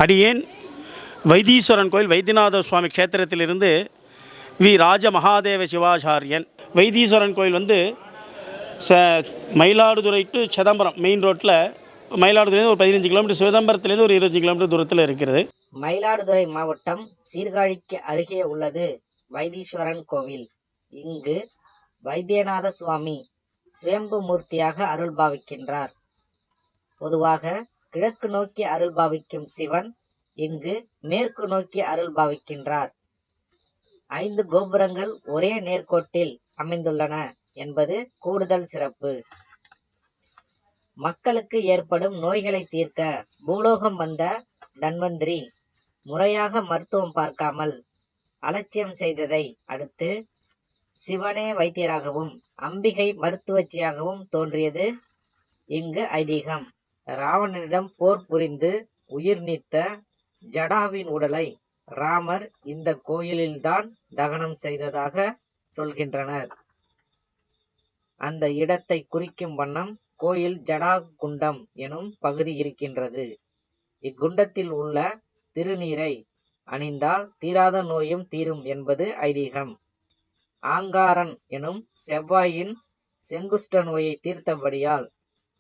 அடியேன் வைத்தீஸ்வரன் கோயில் வைத்தியநாத சுவாமி க்ஷேத்திரத்திலிருந்து வி ராஜ மகாதேவ சிவாச்சாரியன். வைத்தீஸ்வரன் கோயில் வந்து மயிலாடுதுறை டு சிதம்பரம் மெயின் ரோட்டில், மயிலாடுதுறையிலேருந்து ஒரு 15 கிலோமீட்டர், சிதம்பரத்துலேருந்து ஒரு 25 கிலோமீட்டர் தூரத்தில் இருக்கிறது. மயிலாடுதுறை மாவட்டம் சீர்காழிக்கு அருகே உள்ளது வைத்தீஸ்வரன் கோவில். இங்கு வைத்தியநாத சுவாமி சுயம்பு மூர்த்தியாக அருள் பாவிக்கின்றார். பொதுவாக கிழக்கு நோக்கி அருள் பாவிக்கும் சிவன் இங்கு மேற்கு நோக்கி அருள் பாவிக்கின்றார். 5 கோபுரங்கள் ஒரே நேர்கோட்டில் அமைந்துள்ளன என்பது கூடுதல் சிறப்பு. மக்களுக்கு ஏற்படும் நோய்களை தீர்க்க பூலோகம் வந்த தன்வந்திரி முறையாக மருத்துவம் பார்க்காமல் அலட்சியம் செய்ததை அடுத்து சிவனே வைத்தியராகவும் அம்பிகை மருத்துவச்சியாகவும் தோன்றியது இங்கு ஐதீகம். ராவணனிடம் போர் புரிந்து உயிர் நீத்த ஜடாவின் உடலை ராமர் இந்த கோயிலில்தான் தகனம் செய்ததாக சொல்கின்றனர். அந்த இடத்தை குறிக்கும் வண்ணம் கோயில் ஜடா குண்டம் எனும் பகுதி இருக்கின்றது. இக்குண்டத்தில் உள்ள திருநீரை அணிந்தால் தீராத நோயும் தீரும் என்பது ஐதீகம். ஆங்காரன் எனும் செவ்வாயின் செங்குஷ்ட நோயை தீர்த்தபடியால்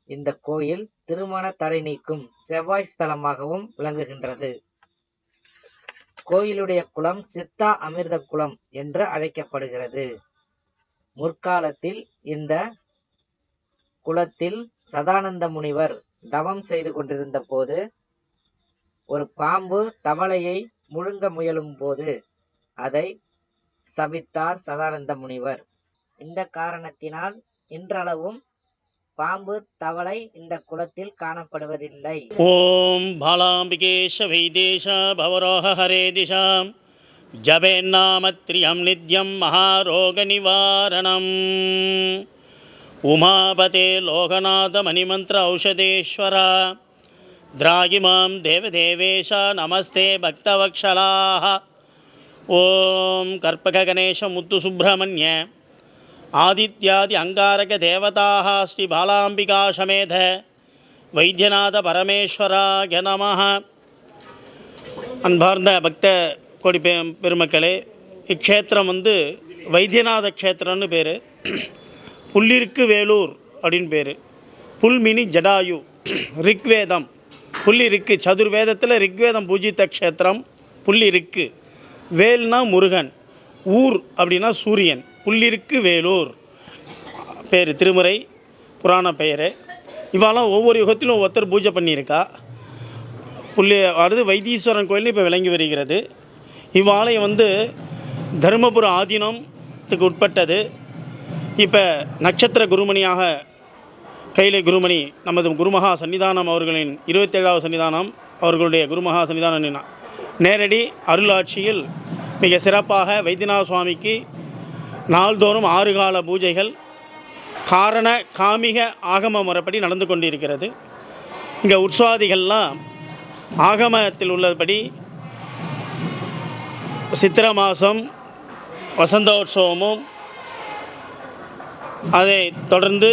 இந்த கோயில் திருமண தடை நீக்கும் செவ்வாய் ஸ்தலமாகவும் விளங்குகின்றது. கோயிலுடைய குளம் சித்தா அமிர்த குளம் என்று அழைக்கப்படுகிறது. முற்காலத்தில் இந்த குளத்தில் சதானந்த முனிவர் தவம் செய்து கொண்டிருந்த போது ஒரு பாம்பு தவளையை முழுங்க முயலும் போது அதை சபித்தார் சதானந்த முனிவர். இந்த காரணத்தினால் இன்றளவும் பாம்பு தவளை இந்த குளத்தில் காணப்படுவதில்லை. ஓம் பாலாம்பிகேஷ வைதேஷ பவரோஹ ஹரே திஷாம் ஜபேன்னாமத்ரியம் நித்யம் மகாரோக நிவாரணம். உமாபதே லோகநாத மணிமந்திர ஔஷதேஸ்வர திராகிமாம் தேவதேவேஷ நமஸ்தே பக்தவக்ஷலாஹ. ஓம் கற்பக கணேஷ முத்து சுப்பிரமணிய ஆதித்யாதி அங்காரக தேவதாக ஸ்ரீ பாலாம்பிகா சமேத வைத்தியநாத பரமேஸ்வராய நமஹ. அன்பார்ந்த பக்த கோடி பெருமக்களே, இக்ஷேத்திரம் வந்து வைத்தியநாத க்ஷேத்திரம்னு பேர். புல்லிருக்கு வேலூர் அப்படின்னு பேர். புல்மினி ஜடாயு, ரிக்வேதம் புல்லிருக்கு, சதுர்வேதத்தில் ரிக்வேதம் பூஜித்த க்ஷேத்திரம் புல்லிருக்கு. வேல்னா முருகன், ஊர் அப்படின்னா சூரியன். புல்லிருக்கு வேலூர் பேர், திருமுறை புராண பெயர். இவாலாம் ஒவ்வொரு யுகத்திலும் ஒவ்வொருத்தர் பூஜை பண்ணியிருக்கா. அடுத்து வைத்தீஸ்வரன் கோயில் இப்போ விளங்கி வருகிறது. இவ்வாலயம் வந்து தருமபுர ஆதீனத்துக்கு உட்பட்டது. இப்போ நட்சத்திர குருமணியாக கைலை குருமணி நமது குருமகா சன்னிதானம் அவர்களின் 27வது சன்னிதானம், அவர்களுடைய குருமகா சன்னிதான நேரடி அருளாட்சியில் மிக சிறப்பாக வைத்தியநாத சுவாமிக்கு நாள்தோறும் 6 கால பூஜைகள் காரண காமிக ஆகம முறைப்படி நடந்து கொண்டிருக்கிறது. இங்கே உற்சவாதிகள்லாம் ஆகமத்தில் உள்ளபடி சித்திரை மாதம் வசந்தோற்சவமும், அதை தொடர்ந்து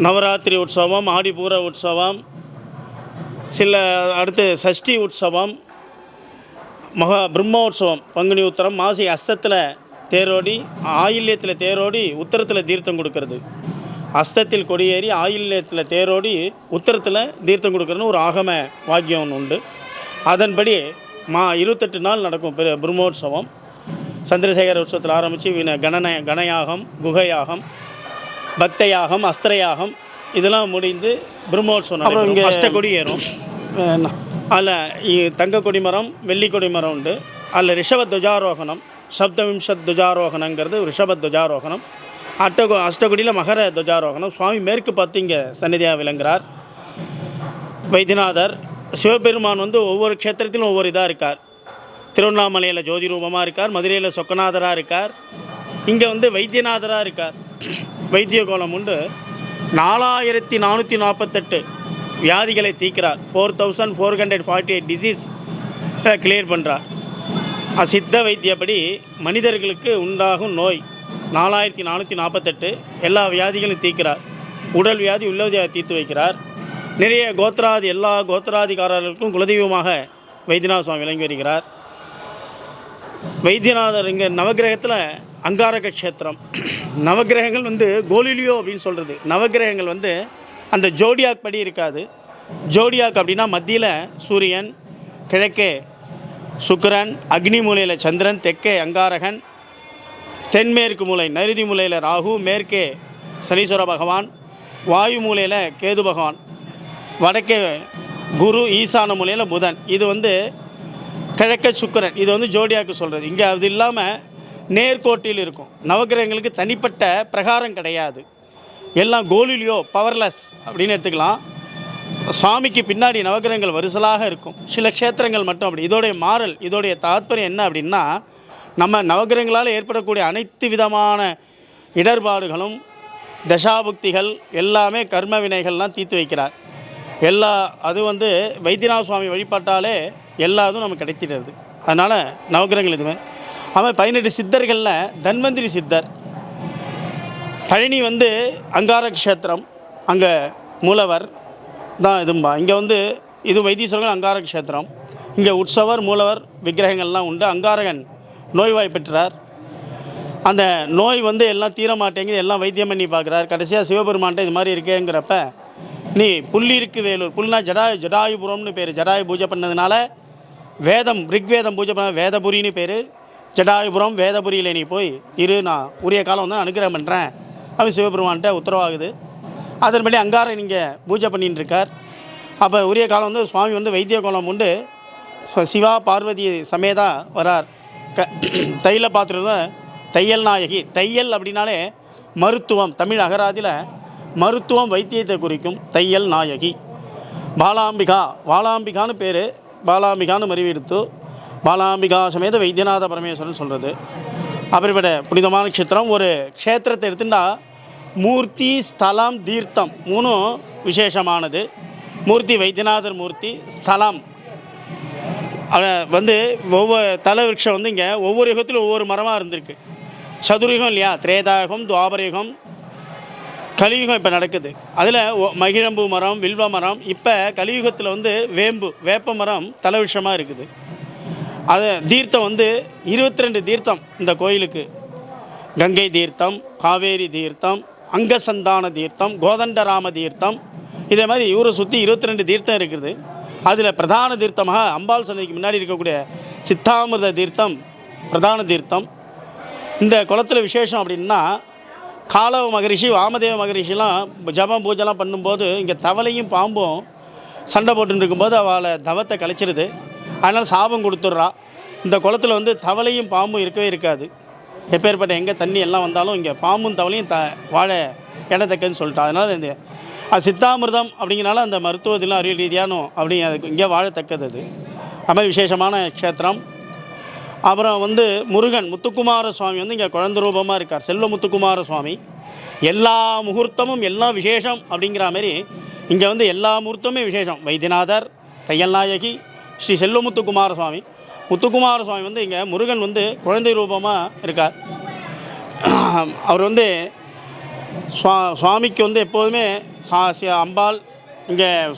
நவராத்திரி உற்சவம், ஆடிப்பூர உற்சவம், அடுத்து சஷ்டி உற்சவம், பிரம்மோற்சவம், பங்குனி உத்தரம், மாசி அஸ்தத்தில் தேரோடி, ஆயில்யத்தில் தேரோடி உத்தரத்தில் தீர்த்தம் கொடுக்கறது. அஸ்தத்தில் கொடியேறி ஆயில்யத்தில் தேரோடி உத்தரத்தில் தீர்த்தம் கொடுக்கறதுன்னு ஒரு ஆகம வாக்கியம் ஒன்று உண்டு. அதன்படி 28 நாள் நடக்கும் பிரம்மோற்சவம். சந்திரசேகர உற்சவத்தில் ஆரம்பித்து கணயாகம், குகையாகம், பக்தயாகம், அஸ்திரயாகம் இதெல்லாம் முடிந்து பிரம்மோற்சவம். அப்புறம் இங்கே அஷ்டகொடி ஏறும். அதில் தங்க கொடிமரம், வெள்ளி கொடிமரம் உண்டு. அதில் ரிஷப துவஜாரோகணம், சப்தவிம்சத் துவஜாரோகணங்கிறது ரிஷப துவஜாரோகணம். அஷ்டகுடியில் மகர துவஜாரோகணம். சுவாமி மேற்கு பார்த்து இங்கே சந்நிதியாக விளங்குகிறார். வைத்தியநாதர் சிவபெருமான் வந்து ஒவ்வொரு க்ஷேத்திரத்திலும் ஒவ்வொரு இதாக இருக்கார். திருவண்ணாமலையில் ஜோதி ரூபமாக இருக்கார், மதுரையில் சொக்கநாதராக இருக்கார், இங்கே வந்து வைத்தியநாதராக இருக்கார். வைத்திய கோலம் உண்டு. 4448 வியாதிகளை தீர்க்கிறார். 4448 டிசீஸ் கிளியர் பண்ணுறார். சித்த வைத்தியப்படி மனிதர்களுக்கு உண்டாகும் நோய் 4448 எல்லா வியாதிகளும் தீர்க்கிறார். உடல் வியாதி, உள்ள வியாதி தீர்த்து வைக்கிறார். நிறைய எல்லா கோத்திராதிகாரர்களுக்கும் குலதெய்வமாக வைத்தியநாத சுவாமி விளங்கி வருகிறார். வைத்தியநாதர் இங்கே நவகிரகத்தில் அங்காரக க்ஷேத்திரம். நவகிரகங்கள் வந்து கோலிலியோ அப்படின்னு சொல்கிறது. நவகிரகங்கள் வந்து அந்த ஜோடியாக் படி இருக்காது. ஜோடியாக் அப்படின்னா மத்தியில் சூரியன், கிழக்கே சுக்கிரன், அக்னி மூலையில் சந்திரன், தெற்கே அங்காரகன், தென்மேற்கு மூலை நைருதி மூலையில் ராகு, மேற்கே சனீஸ்வர பகவான், வாயு மூலையில் கேது பகவான், வடக்கே குரு, ஈசான மூலையில் புதன். இது வந்து கிழக்க சுக்கிரன். இது வந்து ஜோடியாக்கு சொல்கிறது. இங்கே அது இல்லாமல் நேர்கோட்டில் இருக்கும். நவகிரகங்களுக்கு தனிப்பட்ட பிரகாரம் கிடையாது. எல்லாம் கோலிலியோ பவர்லெஸ் அப்படின்னு எடுத்துக்கலாம். சுவாமிக்கு பின்னாடி நவகிரகங்கள் வரிசலாக இருக்கும். சில க்ஷேத்திரங்கள் மட்டும் அப்படி. இதோடைய மாறல், இதோடைய தாத்பரியம் என்ன அப்படின்னா, நம்ம நவகிரகங்களால் ஏற்படக்கூடிய அனைத்து விதமான இடர்பாடுகளும் தசாபுக்திகள் எல்லாமே கர்ம வினைகள்லாம் தீர்த்து வைக்கிறார். அது வந்து வைத்தியநாத சுவாமி வழிபாட்டாலே எல்லா இதுவும் நமக்கு கிடைத்திடுறது. அதனால் நவகிரகங்கள் எதுவுமே அவன் 18 சித்தர்களில் தன்வந்திரி சித்தர். பழனி வந்து அங்கார க்ஷேத்திரம், அங்கே மூலவர் தான் இதும்பா. இங்கே வந்து இது வைத்தீஸ்வரர்கள் அங்கார க்ஷேத்திரம். இங்கே உற்சவர் மூலவர் விக்கிரகங்கள்லாம் உண்டு. அங்காரகன் நோய்வாய் பெற்றார். அந்த நோய் வந்து எல்லாம் தீர மாட்டேங்குது. எல்லாம் வைத்தியம் பண்ணி பார்க்குறார். கடைசியாக சிவபெருமான்ட்ட இது மாதிரி இருக்கேங்கிறப்ப, நீ புள்ளிருக்கு வேலூர், புல்னா ஜடாயுபுரம்னு பேர். ஜடாயு பூஜை பண்ணதுனால வேதம் ரிக்வேதம் பூஜை பண்ண வேதபுரின்னு பேர். ஜடாயுபுரம் வேதபுரியில் நீ போய் நான் உரிய காலம் வந்து அனுகிரகம் பண்ணுறேன் அவன் சிவபெருமான்கிட்ட உத்தரவாகுது. அதன்படி அங்காரன் இங்கே பூஜை பண்ணின்னு இருக்கார். அப்போ உரிய காலம் வந்து சுவாமி வந்து வைத்திய கோலம் உண்டு சிவா பார்வதி சமேதா வரார். தைல பாத்திரம் தையல் நாயகி. தையல் அப்படின்னாலே மருத்துவம். தமிழ் அகராதியில் மருத்துவம் வைத்தியத்தை குறிக்கும். தையல் நாயகி. பாலாம்பிகா, வாலாம்பிகான்னு பேர். பாலாம்பிகான்னு மறிவெடுத்து பாலாம்பிகா சமேத வைத்தியநாத பரமேஸ்வரன் சொல்கிறது. அப்படிப்பட்ட புனிதமான க்ஷேத்திரம். ஒரு க்ஷேத்திரத்தை எடுத்துட்டா மூர்த்தி, ஸ்தலம், தீர்த்தம் மூணும் விசேஷமானது. மூர்த்தி வைத்தியநாதர் மூர்த்தி. ஸ்தலம் வந்து ஒவ்வொரு தல விருட்சம் வந்து இங்கே ஒவ்வொரு யுகத்திலும் ஒவ்வொரு மரமாக இருந்திருக்கு. சதுரயுகம் இல்லையா, திரேதாயுகம், துவாபரயுகம், கலியுகம் இப்போ நடக்குது. அதில் மகிழம்பு மரம், வில்வ மரம். இப்போ கலியுகத்தில் வந்து வேப்ப மரம் தல விருட்சமாக இருக்குது. அது தீர்த்தம் வந்து 22 தீர்த்தம் இந்த கோயிலுக்கு. கங்கை தீர்த்தம், காவேரி தீர்த்தம், அங்கசந்தான தீர்த்தம், கோதண்டராம தீர்த்தம். இதே மாதிரி ஊரை சுற்றி 22 தீர்த்தம் இருக்குது. அதில் பிரதான தீர்த்தமாக அம்பாள் சன்னதிக்கு முன்னாடி இருக்கக்கூடிய சித்தாமிர்த தீர்த்தம் பிரதான தீர்த்தம். இந்த குளத்தில் விசேஷம் அப்படின்னா, காலவ மகரிஷி, வாமதேவ மகரிஷிலாம் ஜபம் பூஜைலாம் பண்ணும்போது இங்கே தவளையும் பாம்பும் சண்டை போட்டுன்னு இருக்கும்போது அவளை தவத்தை கழிச்சிருது. அதனால் சாபம் கொடுத்துட்றா. இந்த குளத்தில் வந்து தவளையும் பாம்பும் இருக்கவே இருக்காது. எப்பேற்பட்ட எங்கே தண்ணி எல்லாம் வந்தாலும் இங்கே பாம்பும் தவளையும் வாழ இடத்தக்கன்னு சொல்லிட்டா. அதனால் இந்த சித்தாமிர்தம் அப்படிங்கிறனால அந்த மருத்துவத்திலும் அறிவியல் ரீதியானும் அப்படி அதுக்கு இங்கே வாழத்தக்கது. அது மாதிரி விசேஷமான க்ஷேத்திரம். அப்புறம் வந்து முருகன் முத்துக்குமார சுவாமி வந்து இங்கே குழந்தை ரூபமாக இருக்கார். செல்வ முத்துக்குமார சுவாமி. எல்லா முகூர்த்தமும் எல்லாம் விசேஷம் அப்படிங்கிற மாதிரி இங்கே வந்து எல்லா முகூர்த்தமுமே விசேஷம். வைத்தியநாதர், தையல் நாயகி, ஸ்ரீ செல்வ முத்துக்குமார சுவாமி. முத்துக்குமார சுவாமி வந்து இங்கே முருகன் வந்து குழந்தை ரூபமாக இருக்கார். அவர் வந்து சுவாமிக்கு வந்து எப்போதுமே அம்பாள்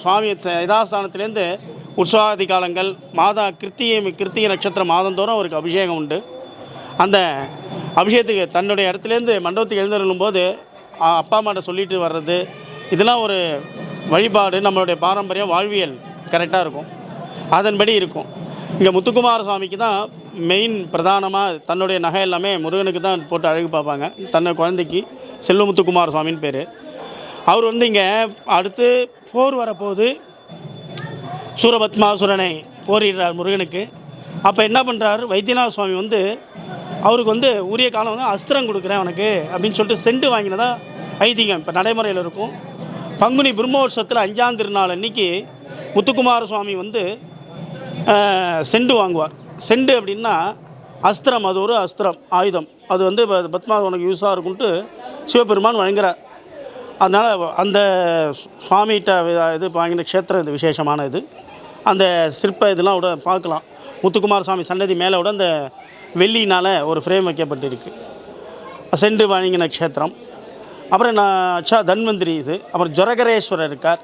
சுவாமி யதாஸ்தானத்துலேருந்து உற்சவாதி காலங்கள் கிருத்திகை நட்சத்திரம் மாதந்தோறும் அவருக்கு அபிஷேகம் உண்டு. அந்த அபிஷேகத்துக்கு தன்னுடைய இடத்துலேருந்து மண்டபத்துக்கு எழுந்திருக்கும் போது அப்பா அம்மாட்ட சொல்லிட்டு வர்றது, இதெல்லாம் ஒரு வழிபாடு. நம்மளுடைய பாரம்பரியம் வாழ்வியல் கரெக்டாக இருக்கும், அதன்படி இருக்கும். இங்கே முத்துக்குமார சுவாமிக்கு தான் மெயின் பிரதானமாக தன்னுடைய நகை எல்லாமே முருகனுக்கு தான் போட்டு அழகு பார்ப்பாங்க. தன்னுடைய குழந்தைக்கு செல்வ முத்துக்குமார சுவாமின்னு பேர். அவர் வந்து இங்கே அடுத்து போர் வரப்போகுது. சூரபத்மாசுரனை போரிடுறார் முருகனுக்கு. அப்போ என்ன பண்ணுறாரு வைத்தியநாத சுவாமி வந்து அவருக்கு வந்து உரிய காலம் வந்து அஸ்திரம் கொடுக்குறேன் அவனுக்கு அப்படின்னு சொல்லிட்டு செண்டு வாங்கினதா ஐதீகம் இப்போ நடைமுறையில் இருக்கும். பங்குனி பிரம்மோற்சவத்தில் 5ஆம் திருநாள் அன்றைக்கி முத்துக்குமார சுவாமி வந்து செண்டு வாங்குவார். செண்டு அப்படின்னா அஸ்திரம். அது ஒரு அஸ்திரம், ஆயுதம். அது வந்து பத்மா உனக்கு யூஸாக இருக்குன்ட்டு சிவபெருமான் வழங்குகிறார். அதனால் அந்த சுவாமிகிட்ட இது வாங்கின க்ஷேத்திரம் இது விசேஷமான இது. அந்த சிற்ப இதெல்லாம் விட பார்க்கலாம். முத்துக்குமார சுவாமி சன்னதி மேலே விட அந்த வெள்ளினால் ஒரு ஃப்ரேம் வைக்கப்பட்டிருக்கு. செண்டு வாங்கின க்ஷேத்திரம். அப்புறம் தன்வந்திரி இது. அப்புறம் ஜொரகரேஸ்வரர் இருக்கார்.